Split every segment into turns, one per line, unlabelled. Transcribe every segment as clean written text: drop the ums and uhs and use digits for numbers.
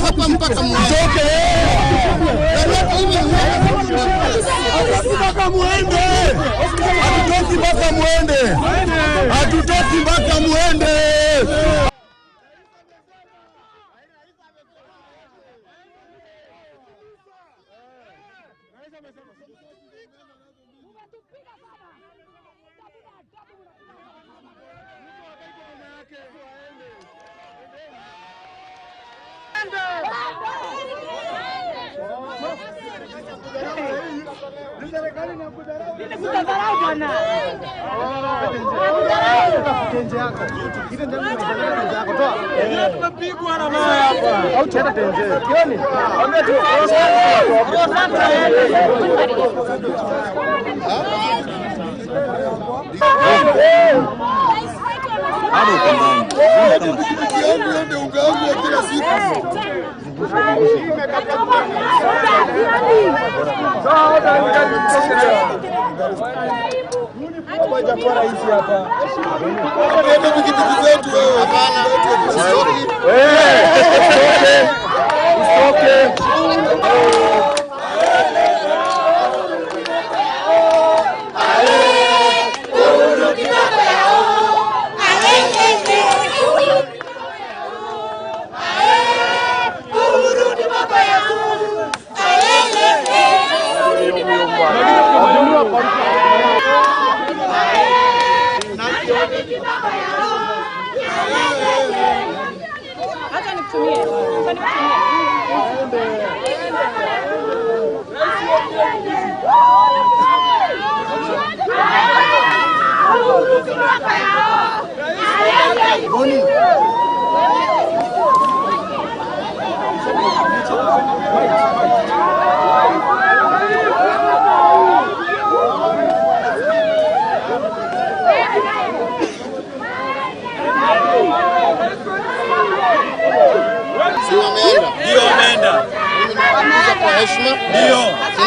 hapa mpaka muende. Hatutoki mpaka muende.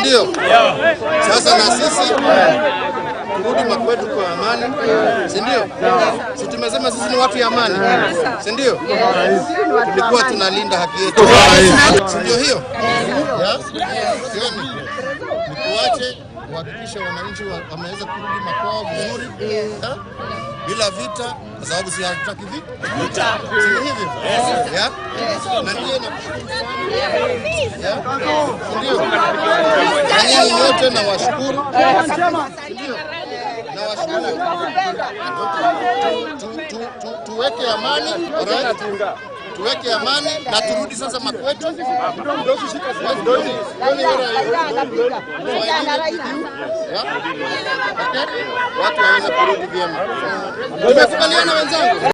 Ndio. Sasa na sisi turudi makwetu kwa amani, si ndio? Si tumesema sisi ni watu ya amani, si ndio? Tulikuwa tunalinda haki yetu, si ndio hiyo? Nikuache kuhakikisha wananchi wameweza kurudi makwao vizuri bila vita, kwa sababu si hatutaki vita. Si hivyo? Na ndiye ndio. Nyinyi wote na washukuru. Ndio. Na washukuru. Tuweke amani, tuweke amani na turudi sasa makwetu. Watu waweze kurudi vyema. Tumekubaliana wenzangu.